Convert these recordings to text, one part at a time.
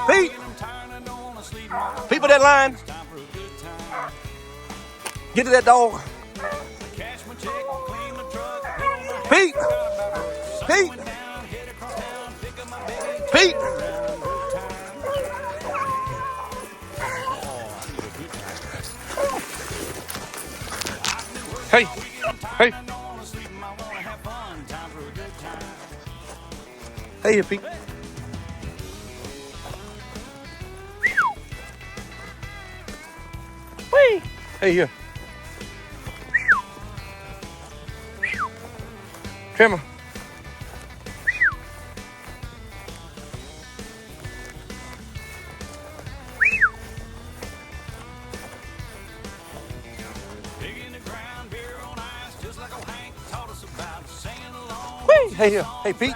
Pete! Pete with that line. Get to that dog. Pete! Pete! Pete! Hey! Hey! Hey, Pete. Whee! Hey, here. Trimmer. Whee! Hey, here. Hey, Pete.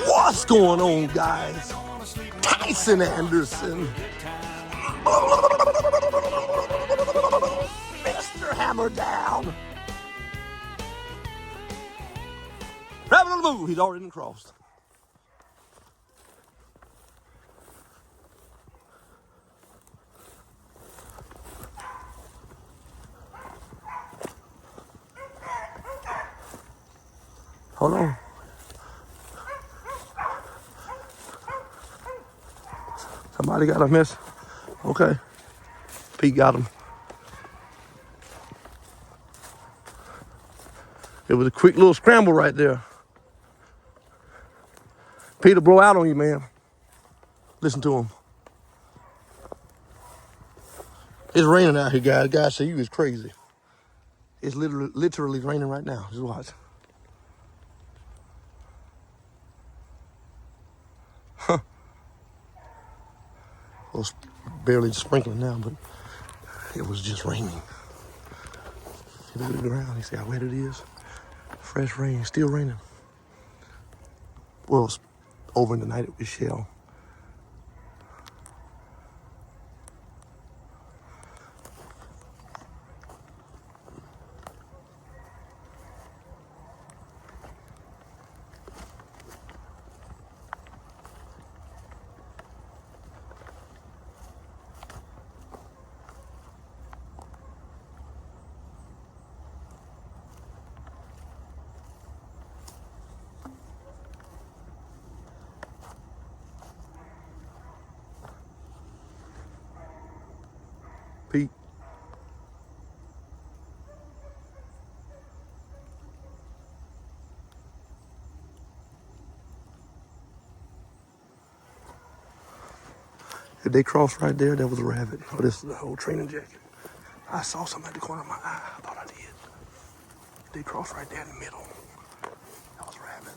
What's going on, guys? Tyson Anderson. Mr. Hammer down. Rabbit on the move. He's already crossed. Hold on. Somebody got a miss. Okay. Pete got him. It was a quick little scramble right there. Peter blow out on you, man. Listen to him. It's raining out here, guys. Guys say you is crazy. It's literally raining right now. Just watch. Huh. Well, it's barely sprinkling now, but it was just raining. You look at the ground, you see how wet it is? Fresh rain, still raining. Well, it's over in the night it was shell. Pete. If they crossed right there, that was a rabbit. Oh, this is the whole training jacket. I saw something at the corner of my eye. I thought I did. If they crossed right there in the middle, that was a rabbit.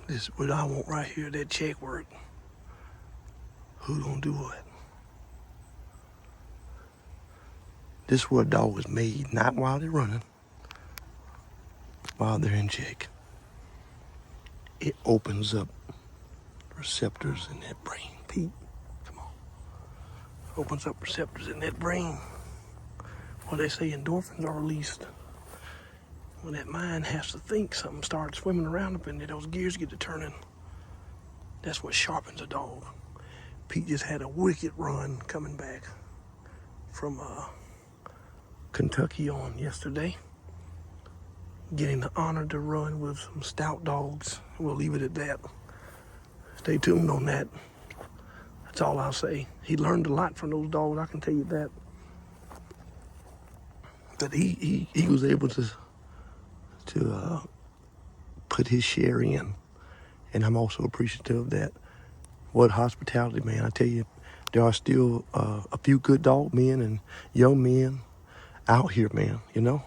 This is what I want right here, that check work. Who gonna do what? This is where a dog is made, not while they're running, while they're in check. It opens up receptors in that brain. Pete, come on. Opens up receptors in that brain. Well, they say endorphins are released. When that mind has to think, something starts swimming around up in there, those gears get to turning. That's what sharpens a dog. Pete just had a wicked run coming back from Kentucky on yesterday. Getting the honor to run with some stout dogs. We'll leave it at that. Stay tuned on that. That's all I'll say. He learned a lot from those dogs, I can tell you that. But he was able to put his share in. And I'm also appreciative of that. What hospitality, man. I tell you, there are still a few good dog men and young men out here, man, you know?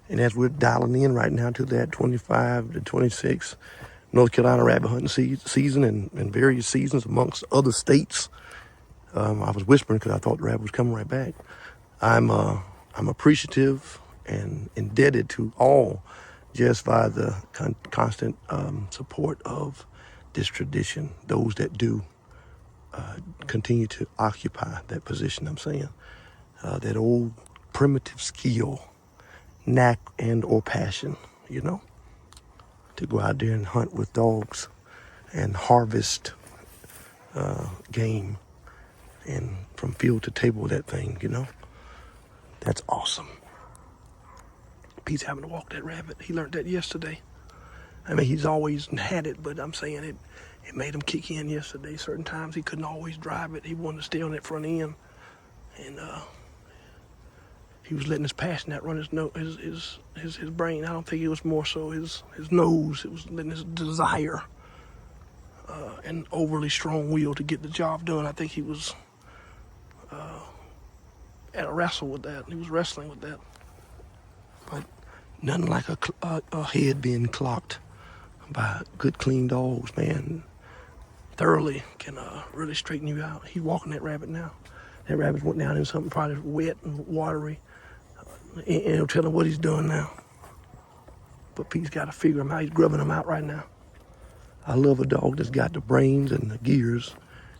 And as we're dialing in right now to that 25 to 26 North Carolina rabbit hunting season and various seasons amongst other states, I was whispering because I thought the rabbit was coming right back. I'm appreciative and indebted to all just by the constant support of this tradition, those that do continue to occupy that position. I'm saying that old primitive skill, knack and or passion, you know, to go out there and hunt with dogs and harvest game and from field to table, that thing, you know, that's awesome. Pete's having to walk that rabbit. He learned that yesterday. I mean, he's always had it, but I'm saying it made him kick in yesterday. Certain times he couldn't always drive it. He wanted to stay on that front end. And he was letting his passion outrun his brain. I don't think it was more so his nose. It was letting his desire and overly strong will to get the job done. I think he was at a wrestle with that. He was wrestling with that. But nothing like a head being clocked by good, clean dogs, man. Thoroughly can really straighten you out. He's walking that rabbit now. That rabbit went down in something probably wet and watery. And it'll tell him what he's doing now. But Pete's got to figure him out. He's grubbing him out right now. I love a dog that's got the brains and the gears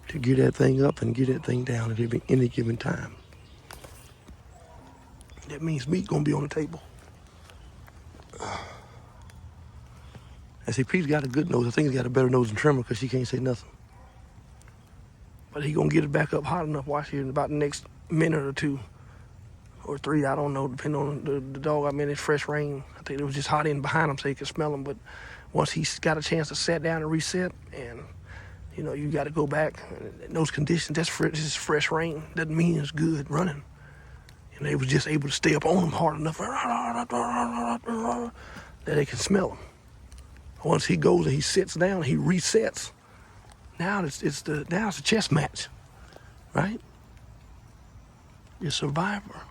to get that thing up and get that thing down at any given time. That means meat gonna be on the table. I see Pete's got a good nose. I think he's got a better nose than Trimmer because she can't say nothing. But he gonna get it back up hot enough. Watch here in about the next minute or two or three. I don't know, depending on the dog. I mean, it's fresh rain. I think it was just hot in behind him so he could smell him. But once he's got a chance to sit down and reset, and you know, you got to go back in those conditions. This is fresh rain. Doesn't mean it's good running. And they was just able to stay up on him hard enough that they can smell him. Once he goes and he sits down, he resets. Now it's a chess match, right? Your survivor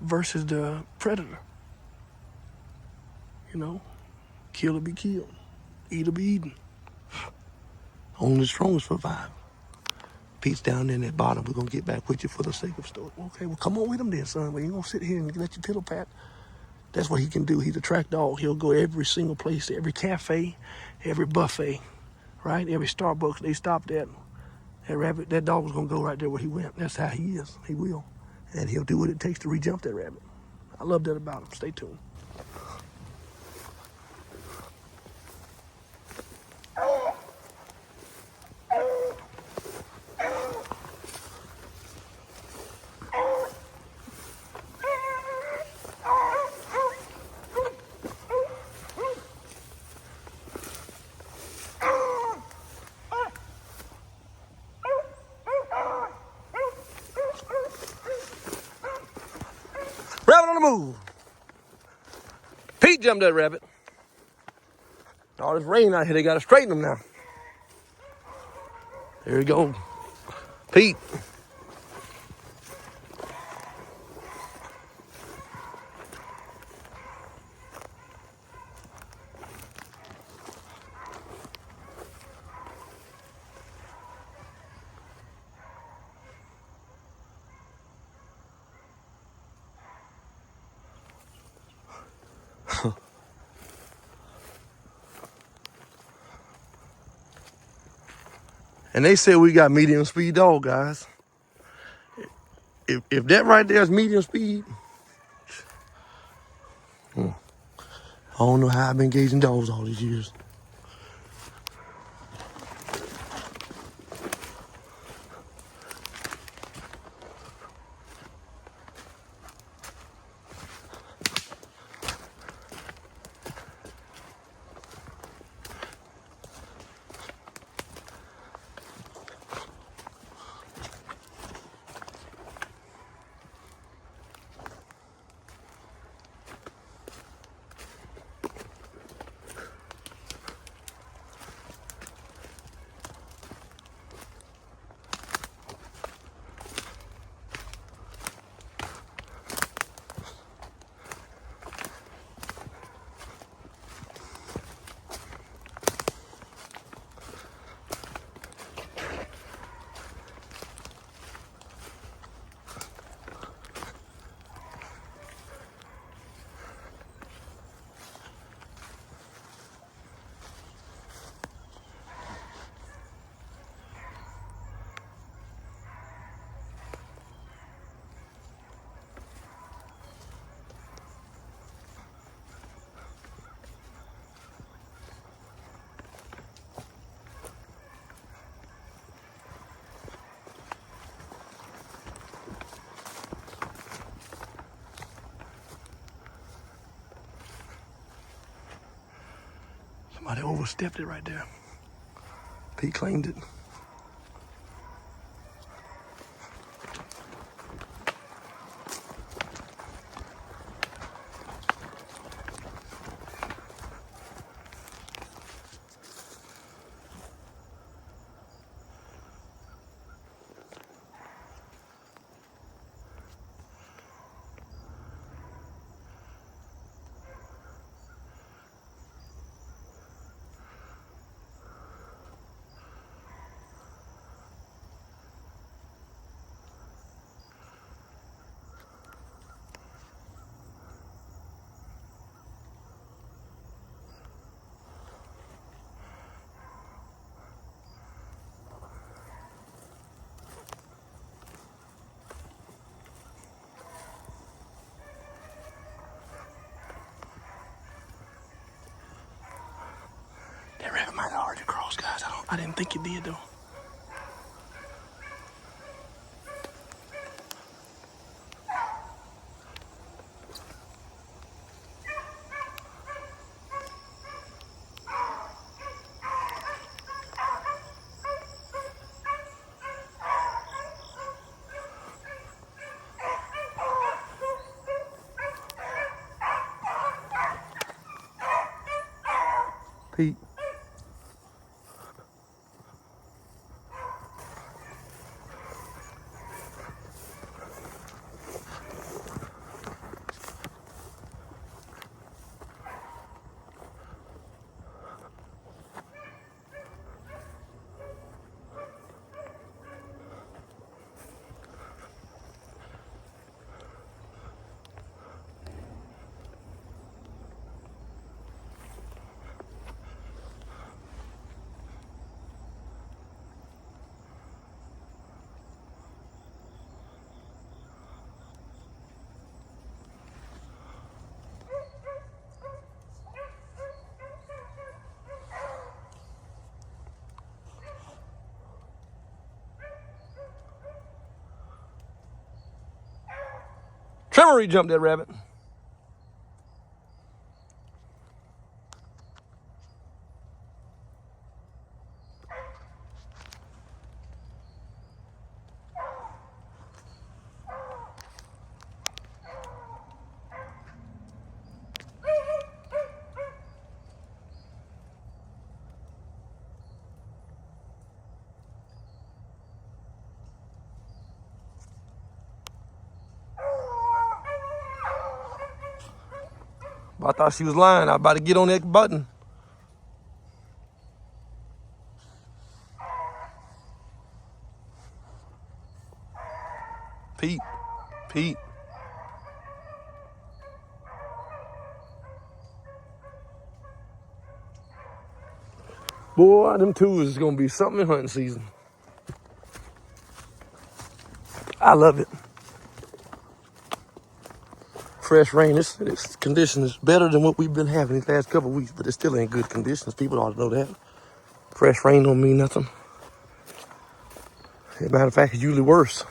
versus the predator. You know, kill or be killed, eat or be eaten. Only the strongest survive. Pete's down there in that bottom. We're gonna get back with you for the sake of story. Okay, well, come on with him then, son. But you gonna sit here and let you pillow pat. That's what he can do. He's a track dog. He'll go every single place, every cafe, every buffet, right? Every Starbucks they stopped at. That dog was gonna go right there where he went. That's how he is. He will. And he'll do what it takes to re-jump that rabbit. I love that about him. Stay tuned. Rabbit on the move. Pete jumped that rabbit. All this rain out here, they got to straighten them now. There you go. Pete. And they said we got medium speed dog, guys. If that right there is medium speed, I don't know how I've been gauging dogs all these years. Somebody overstepped it right there. Pete claimed it. That rabbit might have already crossed, guys. I didn't think it did, though. Pete. Tremory jumped that rabbit. I thought she was lying. I was about to get on that button. Pete. Boy, them twos is gonna be something in hunting season. I love it. Fresh rain. This condition is better than what we've been having these last couple of weeks, but it still ain't good conditions. People ought to know that. Fresh rain don't mean nothing. As a matter of fact, it's usually worse.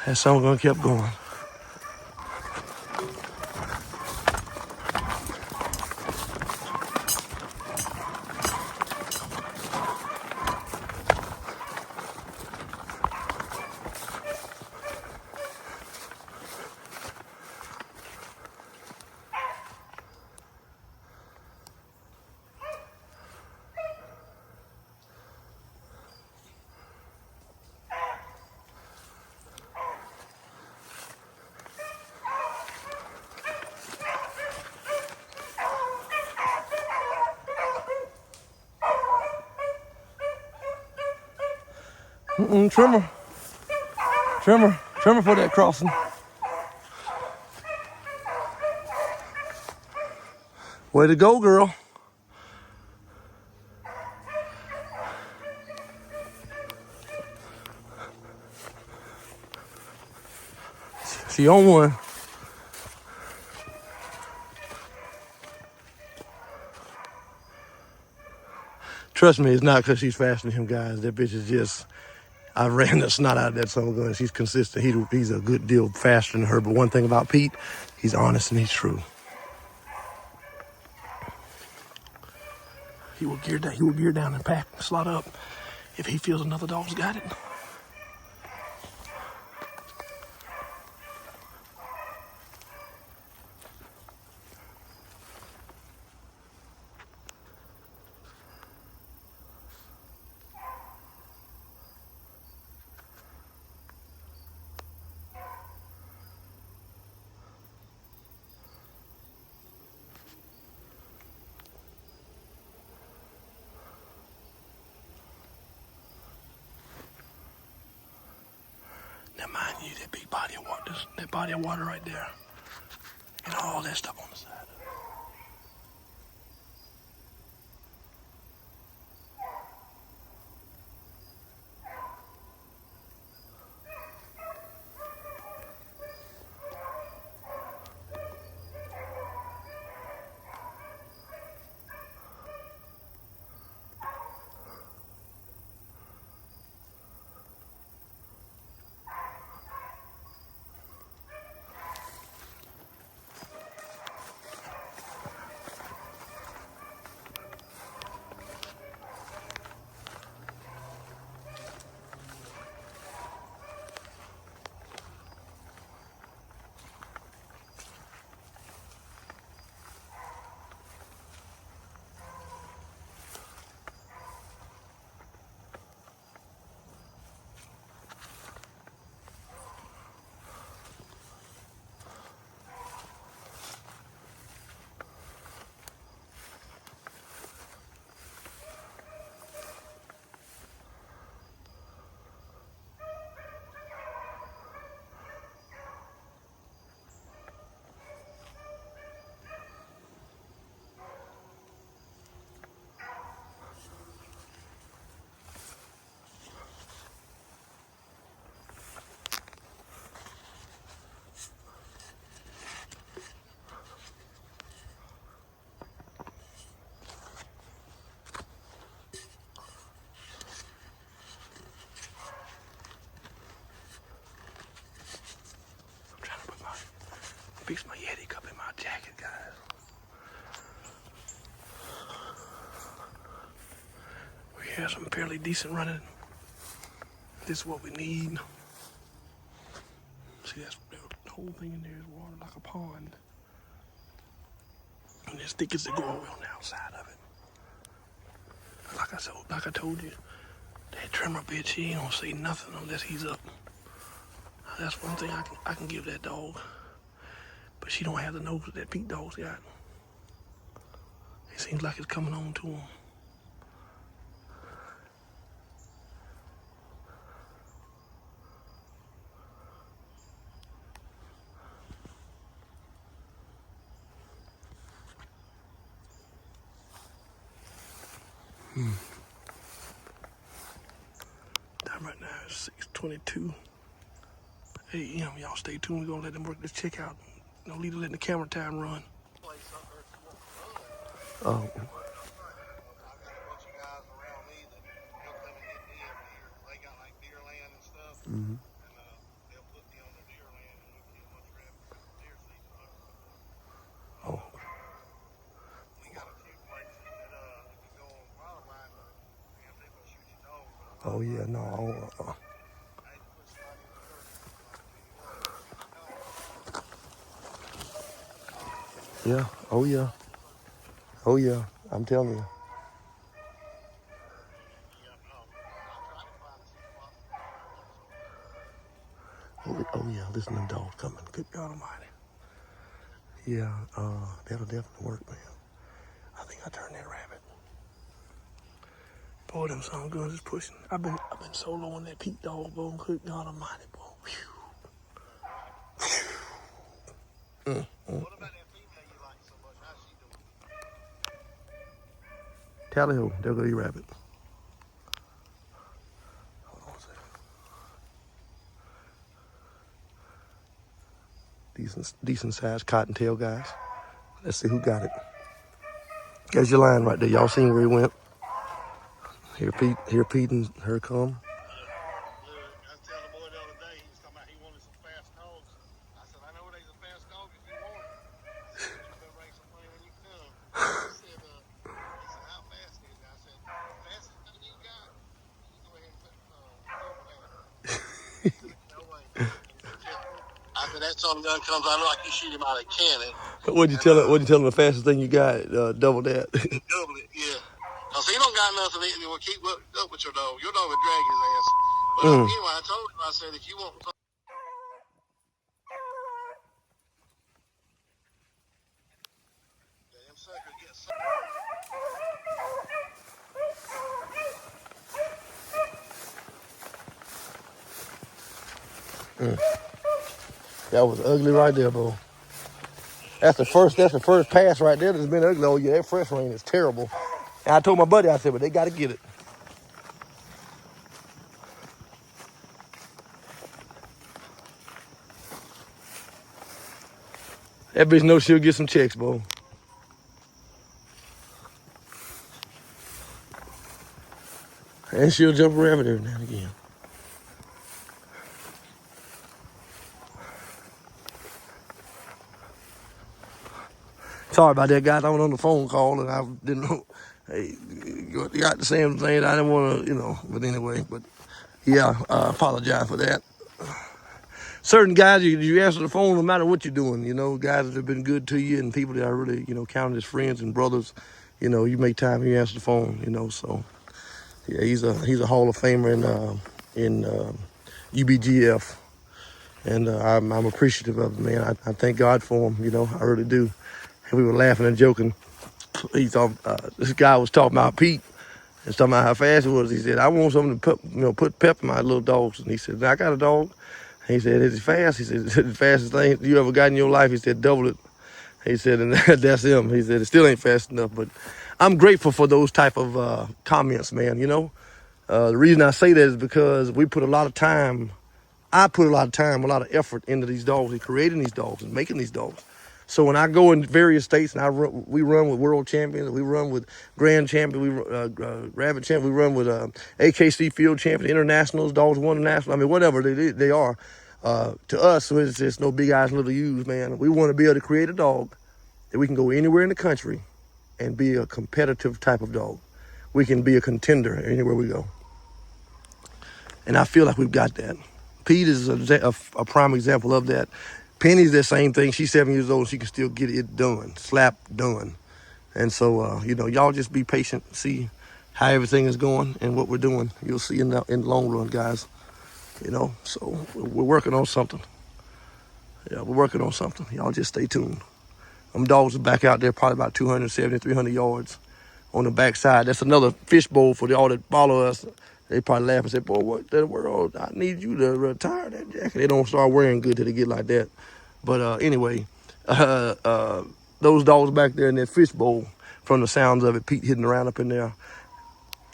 That song gonna keep going. Trimmer for that crossing. Way to go, girl. She on one. Trust me, it's not because she's faster than him, guys. That bitch is just, I ran the snot out of that son of a gun. She's consistent. He's a good deal faster than her. But one thing about Pete, he's honest and he's true. He will gear down and pack, slot up if he feels another dog's got it. Now, mind you, that big body of water, that body of water right there, and all that stuff on the side. Yeah, some fairly decent running. This is what we need. See, that's the whole thing in there is water like a pond. And there's thickets that go away on the outside of it. Like I told you, that trimmer bitch, he ain't gonna say nothing unless he's up. That's one thing I can give that dog. But she don't have the nose that Pete dog's got. It seems like it's coming on to him. Time right now is 6:22 a.m. Y'all stay tuned. We're gonna let them work this check out. No leader letting the camera time run. Oh. Mm-hmm. Oh. Oh yeah, no. Yeah. Oh yeah. Oh yeah. I'm telling you. Oh yeah. Listen to them dogs coming. Good God Almighty. Yeah. That'll definitely work, man. I think I turned that rabbit. Boy, them some guns is pushing. I've been soloing that Pete dog, boy. Good God Almighty, boy. What about that female you like so much? How's she doing? Tally ho, there go your rabbit. Hold on a second. Decent sized cottontail guys. Let's see who got it. There's your line right there. Y'all seen where he went? Here Pete and her come. After that son gun comes out, like you shoot him out of a cannon. What'd you tell him the fastest thing you got? Double that. Double it, yeah. Cause he don't got nothing. He will keep up with your dog. Your dog will drag his ass. But anyway, I told him, I said, if you want. Damn sucker, get sucker. That was ugly right there, bro. That's the first pass right there that's been ugly. Oh yeah, that fresh rain is terrible. And I told my buddy, I said, but they gotta get it. That bitch knows she'll get some checks, bro. And she'll jump around every now and again. Sorry about that, guys. I was on the phone call and I didn't know. Hey, you got the same thing. I didn't want to, but anyway. But yeah, I apologize for that. Certain guys, you answer the phone no matter what you're doing. Guys that have been good to you and people that are really, counted as friends and brothers. You make time, you answer the phone. So yeah, he's a Hall of Famer in UBGF, and I'm appreciative of him, man. I thank God for him. I really do. And we were laughing and joking. He thought this guy was talking about Pete and talking about how fast it was. He said, "I want something to put pep in my little dogs." And he said, "I got a dog." He said, "Is it fast?" He said, "It's the fastest thing you ever got in your life." He said, "Double it." He said, and that's him. He said, "It still ain't fast enough." But I'm grateful for those type of comments, man. The reason I say that is because we put a lot of time. I put a lot of time, a lot of effort into these dogs and creating these dogs and making these dogs. So when I go in various states and we run with world champions, we run with grand champions, rabbit champions, we run with AKC field champions, internationals, dogs won the national. I mean, whatever they are. To us, it's no big eyes, little U's, man. We want to be able to create a dog that we can go anywhere in the country and be a competitive type of dog. we can be a contender anywhere we go. And I feel like we've got that. Pete is a prime example of that. Penny's that same thing. She's 7 years old. She can still get it done, slap done. And so, y'all just be patient, see how everything is going and what we're doing. You'll see in the long run, guys. So we're working on something. Yeah, we're working on something. Y'all just stay tuned. Them dogs are back out there probably about 270, 300 yards on the backside. That's another fishbowl for all that follow us. They probably laugh and say, boy, what the world? I need you to retire that jacket. They don't start wearing good till they get like that. But anyway, those dogs back there in that fishbowl, from the sounds of it, Pete hitting around up in there.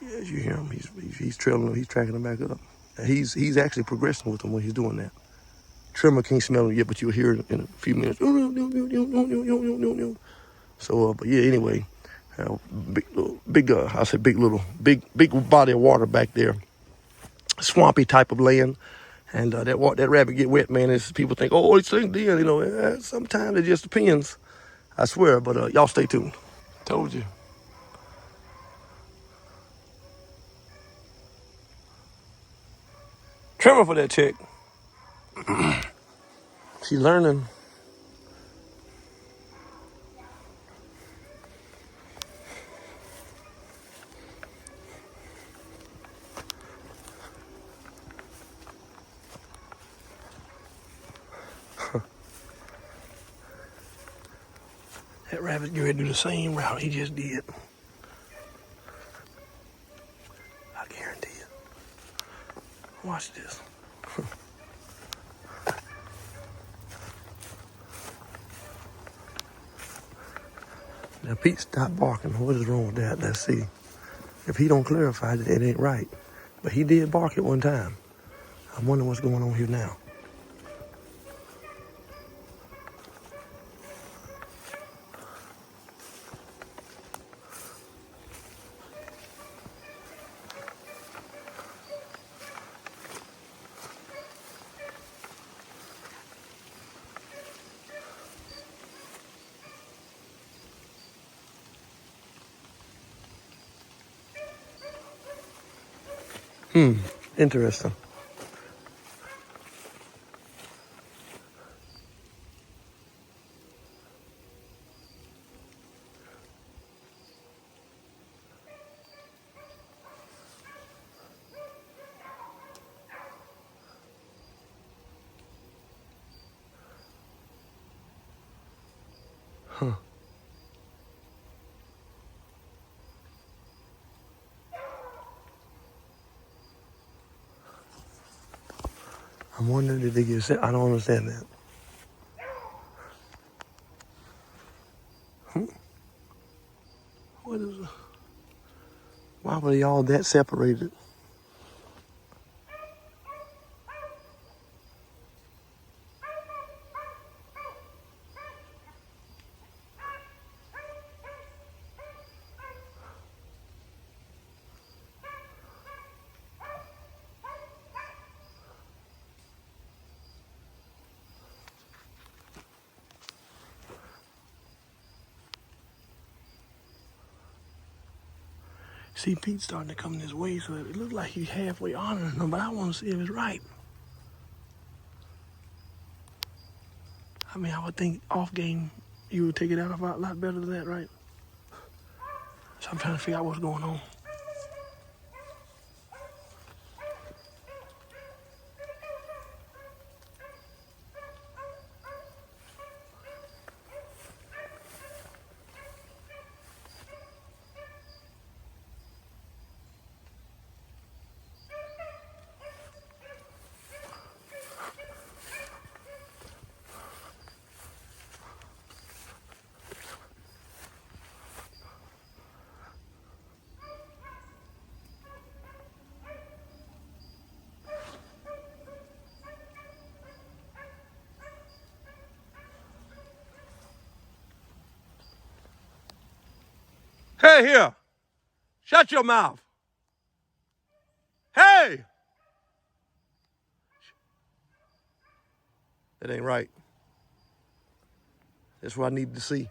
Yeah, as you hear him, he's trailing them, he's tracking them back up. He's actually progressing with them when he's doing that. Trimmer can't smell them yet, but you'll hear it in a few minutes. So, but yeah, anyway, big body of water back there, swampy type of land, and that rabbit get wet, man. Is people think, oh, it's in then, sometimes it just depends. I swear, but y'all stay tuned. Told you. Trimmer for that chick. She's learning. That rabbit get ready to do the same route he just did. I guarantee it. Watch this. Now Pete stopped barking. What is wrong with that? Let's see. If he don't clarify that, it ain't right. But he did bark at one time. I'm wondering what's going on here now. Interesting. Huh. I'm wondering, did they get sick? I don't understand that. What is it? Why were they all that separated? See, Pete's starting to come this way, so it looks like he's halfway honoring them, but I want to see if it's right. I mean, I would think off game, you would take it out a lot better than that, right? So I'm trying to figure out what's going on. Hey, here. Shut your mouth. Hey! That ain't right. That's what I need to see.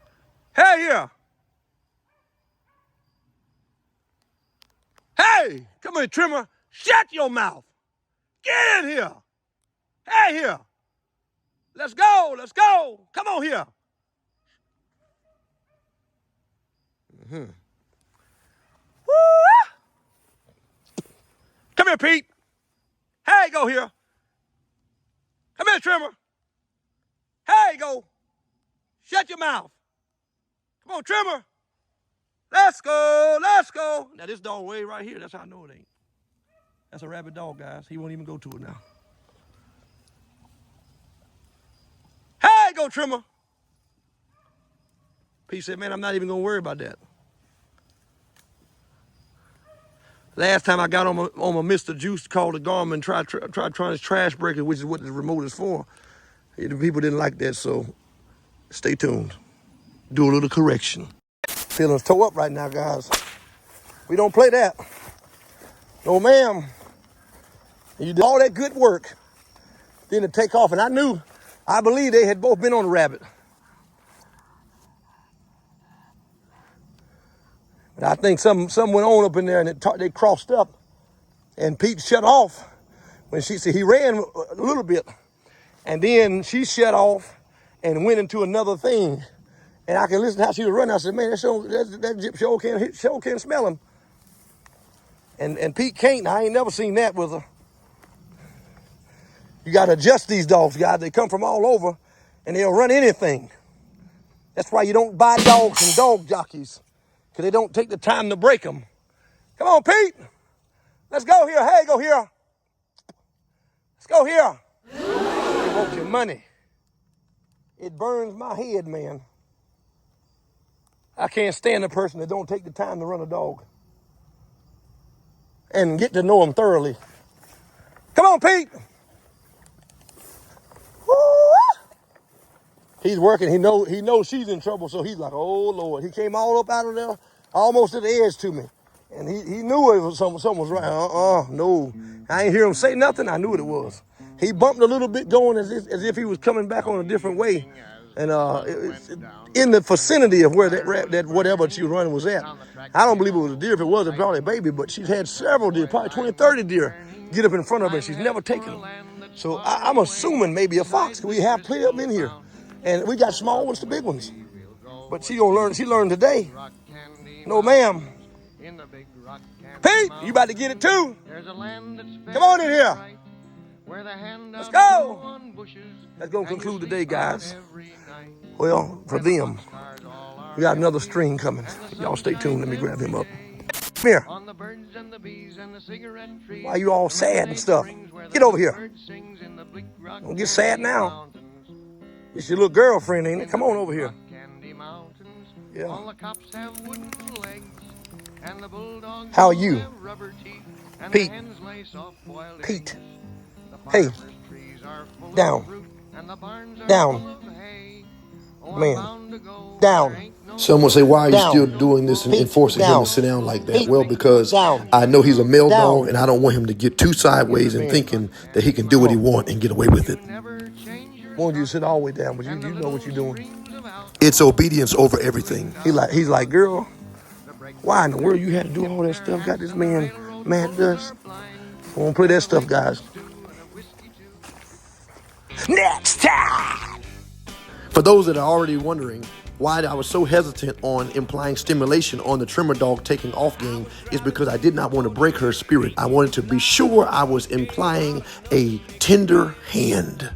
Hey, here. Hey, come here, Trimmer. Shut your mouth. Get in here. Hey, here. Let's go. Let's go. Come on here. Mm-hmm. Woo! Come here, Pete. Hey, go here. Come here, Trimmer. Hey, go. Shut your mouth. Come on, Trimmer. Let's go. Let's go. Now, this dog way right here. That's how I know it ain't. That's a rabid dog, guys. He won't even go to it now. Hey, go, Trimmer. Pete said, man, I'm not even going to worry about that. Last time I got on my Mr. Juice, called the Garmin, tried trying his trash breaker, which is what the remote is for. The people didn't like that, so stay tuned. Do a little correction. Feelings toe up right now, guys. We don't play that. No, ma'am. You did all that good work, then to take off, and I believe they had both been on the rabbit. And I think some went on up in there, and they crossed up, and Pete shut off. When she said he ran a little bit, and then she shut off and went into another thing. And I can listen to how she was running. I said, man, that Jip sure can't smell him. And Pete can't. I ain't never seen that with her. You got to adjust these dogs, guys. They come from all over, and they'll run anything. That's why you don't buy dogs from dog jockeys, because they don't take the time to break them. Come on, Pete. Let's go here. Hey, go here. Let's go here. You want your money. It burns my head, man. I can't stand a person that don't take the time to run a dog and get to know him thoroughly. Come on, Pete. Woo! He's working. He knows she's in trouble, so he's like, oh, Lord. He came all up out of there, almost to the edge to me. And he knew it was something was right. No. I ain't hear him say nothing. I knew what it was. He bumped a little bit going as if he was coming back on a different way. And in the vicinity of where that whatever she was running was at. I don't believe it was a deer. If it was, it probably a baby. But she's had several deer, probably 20, 30 deer, get up in front of her, and she's never taken them. So I'm assuming maybe a fox, because we have plenty of them in here. And we got small ones to big ones. But she gonna learn. She learned today. No, ma'am. Pete, you about to get it too? Come on in here. Let's go. That's gonna conclude today, guys. Well, for them, we got another string coming. Y'all stay tuned. Let me grab him up. Come here. Why you all sad and stuff? Get over here. Don't get sad now. It's your little girlfriend, ain't it? Come on over here. Yeah. How are you? Pete. Pete. Hey. Down. Down. Man. Down. Someone say, why are you Down. still doing this and Pete, forcing him down. to sit down like that? Pete, Well, because down. I know he's a male Down. dog, and I don't want him to get too sideways and thinking that he can do what he wants and get away with it. Want you to sit all the way down, but you know what you're doing. It's obedience over everything. He's like, girl, why in the world you had to do all that stuff? Got this man mad at us. I won't play that stuff, guys. Next time. For those that are already wondering why I was so hesitant on implying stimulation on the trimmer dog taking off game is because I did not want to break her spirit. I wanted to be sure I was implying a tender hand.